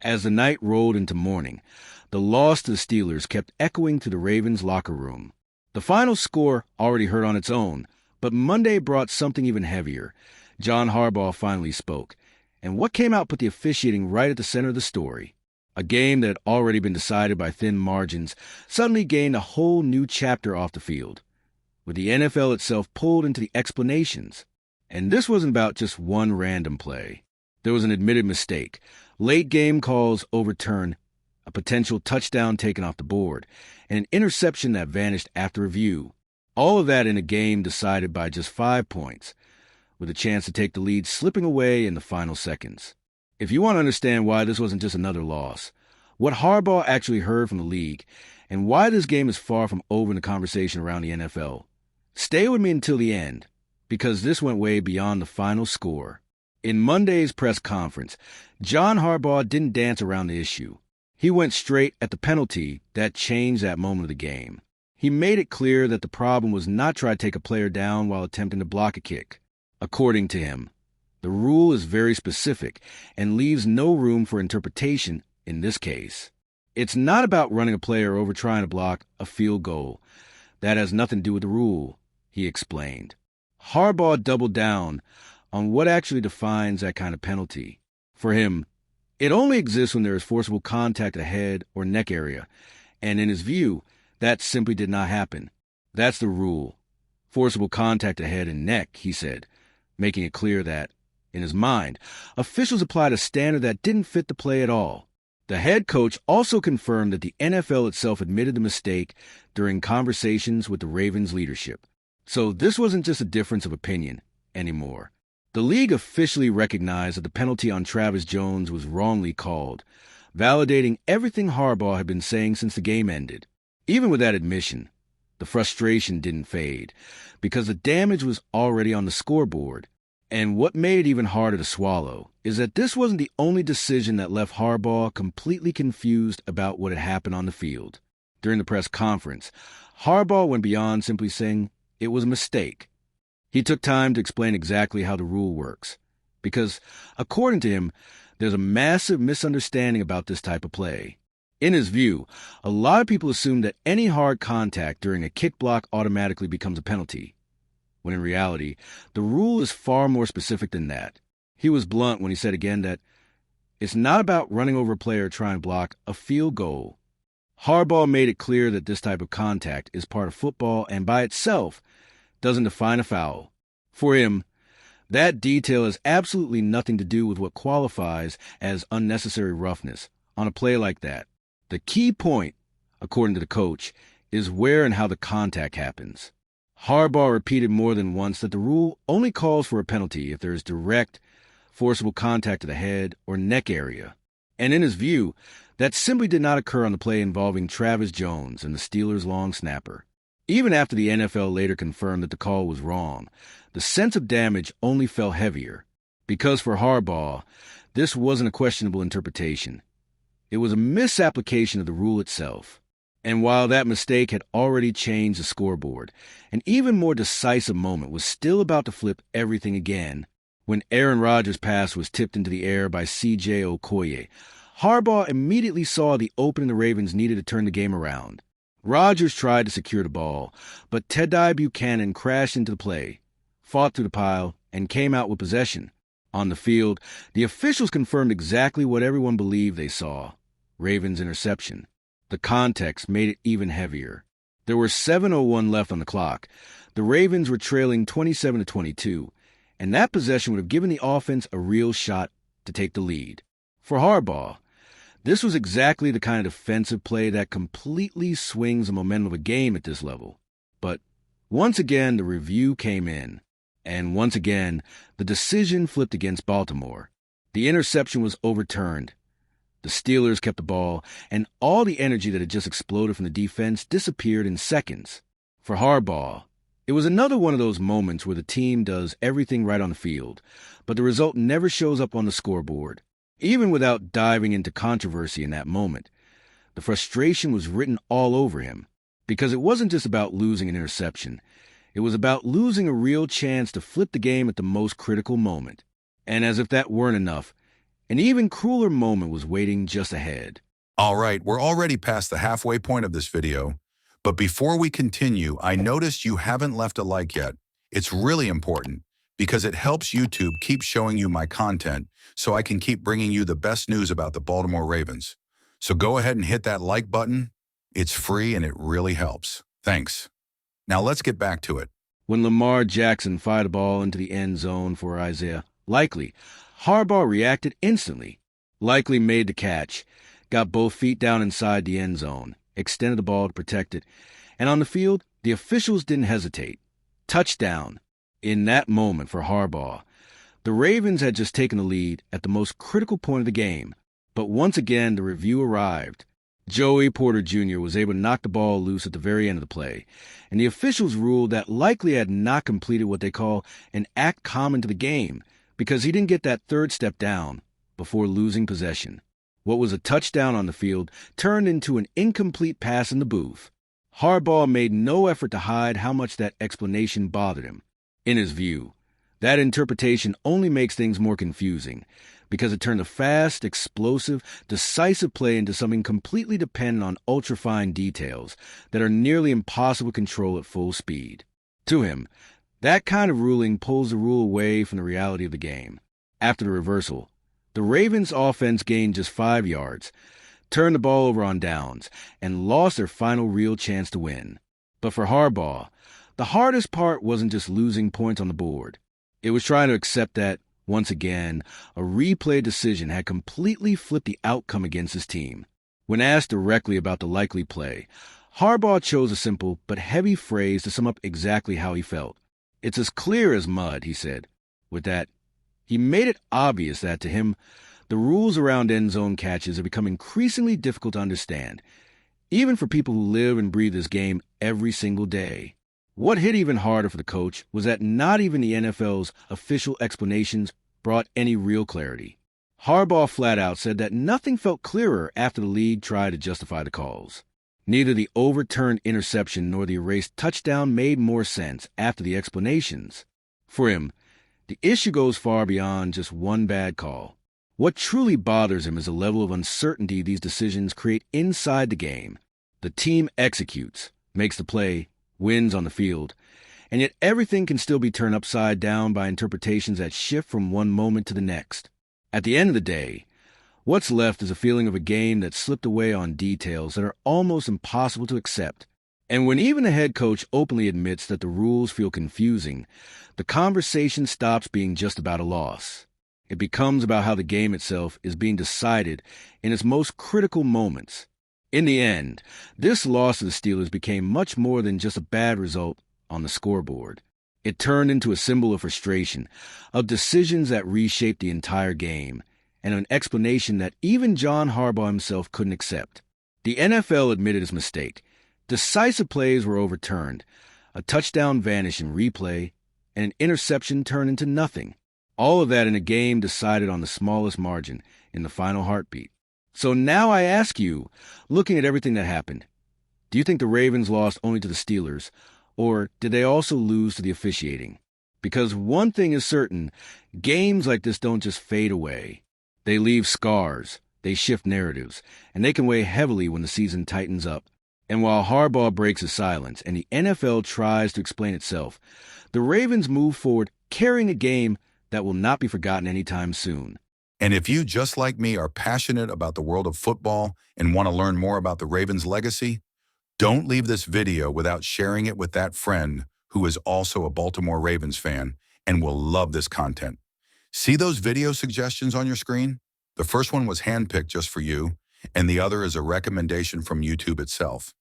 As the night rolled into morning, the loss to the Steelers kept echoing through the Ravens' locker room. The final score already hurt on its own, but Monday brought something even heavier. John Harbaugh finally spoke, and what came out put the officiating right at the center of the story. A game that had already been decided by thin margins suddenly gained a whole new chapter off the field, with the NFL itself pulled into the explanations. And this wasn't about just one random play. There was an admitted mistake, late game calls overturned, a potential touchdown taken off the board, and an interception that vanished after review. All of that in a game decided by just 5 points, with a chance to take the lead slipping away in the final seconds. If you want to understand why this wasn't just another loss, what Harbaugh actually heard from the league, and why this game is far from over in the conversation around the NFL, stay with me until the end, because this went way beyond the final score. In Monday's press conference, John Harbaugh didn't dance around the issue. He went straight at the penalty that changed that moment of the game. He made it clear that the problem was not trying to take a player down while attempting to block a kick. According to him, the rule is very specific and leaves no room for interpretation in this case. It's not about running a player over trying to block a field goal. That has nothing to do with the rule, he explained. Harbaugh doubled down on what actually defines that kind of penalty. For him, it only exists when there is forcible contact at the head or neck area, and in his view, that simply did not happen. That's the rule. Forcible contact at head and neck, he said, making it clear that, in his mind, officials applied a standard that didn't fit the play at all. The head coach also confirmed that the NFL itself admitted the mistake during conversations with the Ravens leadership. So this wasn't just a difference of opinion anymore. The league officially recognized that the penalty on Travis Jones was wrongly called, validating everything Harbaugh had been saying since the game ended. Even with that admission, the frustration didn't fade, because the damage was already on the scoreboard. And what made it even harder to swallow is that this wasn't the only decision that left Harbaugh completely confused about what had happened on the field. During the press conference, Harbaugh went beyond simply saying it was a mistake. He took time to explain exactly how the rule works, because, according to him, there's a massive misunderstanding about this type of play. In his view, a lot of people assume that any hard contact during a kick block automatically becomes a penalty, when in reality, the rule is far more specific than that. He was blunt when he said again that it's not about running over a player trying to block a field goal. Harbaugh made it clear that this type of contact is part of football and by itself doesn't define a foul. For him, that detail has absolutely nothing to do with what qualifies as unnecessary roughness on a play like that. The key point, according to the coach, is where and how the contact happens. Harbaugh repeated more than once that the rule only calls for a penalty if there is direct, forcible contact to the head or neck area. And in his view, that simply did not occur on the play involving Travis Jones and the Steelers' long snapper. Even after the NFL later confirmed that the call was wrong, the sense of damage only fell heavier, because for Harbaugh, this wasn't a questionable interpretation. It was a misapplication of the rule itself. And while that mistake had already changed the scoreboard, an even more decisive moment was still about to flip everything again. When Aaron Rodgers' pass was tipped into the air by C.J. Okoye, Harbaugh immediately saw the opening the Ravens needed to turn the game around. Rodgers tried to secure the ball, but Teddy Buchanan crashed into the play, fought through the pile, and came out with possession. On the field, the officials confirmed exactly what everyone believed they saw: Ravens' interception. The context made it even heavier. There were 7:01 left on the clock. The Ravens were trailing 27-22, and that possession would have given the offense a real shot to take the lead. For Harbaugh, this was exactly the kind of defensive play that completely swings the momentum of a game at this level. But once again, the review came in, and once again, the decision flipped against Baltimore. The interception was overturned. The Steelers kept the ball, and all the energy that had just exploded from the defense disappeared in seconds. For Harbaugh, it was another one of those moments where the team does everything right on the field, but the result never shows up on the scoreboard. Even without diving into controversy in that moment, the frustration was written all over him, because it wasn't just about losing an interception. It was about losing a real chance to flip the game at the most critical moment. And as if that weren't enough, An even crueler moment was waiting just ahead. All right, we're already past the halfway point of this video, but before we continue, I noticed you haven't left a like yet. It's really important because it helps YouTube keep showing you my content so I can keep bringing you the best news about the Baltimore Ravens. So go ahead and hit that like button. It's free and it really helps. Thanks. Now let's get back to it. When Lamar Jackson fired a ball into the end zone for Isaiah Likely, Harbaugh reacted instantly. Likely made the catch, got both feet down inside the end zone, extended the ball to protect it, and on the field, the officials didn't hesitate. Touchdown. In that moment for Harbaugh, the Ravens had just taken the lead at the most critical point of the game, but once again the review arrived. Joey Porter Jr. was able to knock the ball loose at the very end of the play, and the officials ruled that Likely had not completed what they call an act common to the game because he didn't get that third step down before losing possession. What was a touchdown on the field turned into an incomplete pass in the booth. Harbaugh made no effort to hide how much that explanation bothered him. In his view, that interpretation only makes things more confusing because it turned a fast, explosive, decisive play into something completely dependent on ultra-fine details that are nearly impossible to control at full speed. To him, that kind of ruling pulls the rule away from the reality of the game. After the reversal, the Ravens' offense gained just 5 yards, turned the ball over on downs, and lost their final real chance to win. But for Harbaugh, the hardest part wasn't just losing points on the board. It was trying to accept that, once again, a replay decision had completely flipped the outcome against his team. When asked directly about the Likely play, Harbaugh chose a simple but heavy phrase to sum up exactly how he felt. "It's as clear as mud," he said. With that, he made it obvious that, to him, the rules around end zone catches have become increasingly difficult to understand, even for people who live and breathe this game every single day. What hit even harder for the coach was that not even the NFL's official explanations brought any real clarity. Harbaugh flat out said that nothing felt clearer after the league tried to justify the calls. Neither the overturned interception nor the erased touchdown made more sense after the explanations. For him, the issue goes far beyond just one bad call. What truly bothers him is the level of uncertainty these decisions create inside the game. The team executes, makes the play, wins on the field, and yet everything can still be turned upside down by interpretations that shift from one moment to the next. At the end of the day, what's left is a feeling of a game that slipped away on details that are almost impossible to accept. And when even the head coach openly admits that the rules feel confusing, the conversation stops being just about a loss. It becomes about how the game itself is being decided in its most critical moments. In the end, this loss to the Steelers became much more than just a bad result on the scoreboard. It turned into a symbol of frustration, of decisions that reshaped the entire game, and an explanation that even John Harbaugh himself couldn't accept. The NFL admitted its mistake. Decisive plays were overturned, a touchdown vanished in replay, and an interception turned into nothing. All of that in a game decided on the smallest margin, in the final heartbeat. So now I ask you, looking at everything that happened, do you think the Ravens lost only to the Steelers, or did they also lose to the officiating? Because one thing is certain, games like this don't just fade away. They leave scars, they shift narratives, and they can weigh heavily when the season tightens up. And while Harbaugh breaks his silence and the NFL tries to explain itself, the Ravens move forward carrying a game that will not be forgotten anytime soon. And if you, just like me, are passionate about the world of football and want to learn more about the Ravens' legacy, don't leave this video without sharing it with that friend who is also a Baltimore Ravens fan and will love this content. See those video suggestions on your screen? The first one was handpicked just for you, and the other is a recommendation from YouTube itself.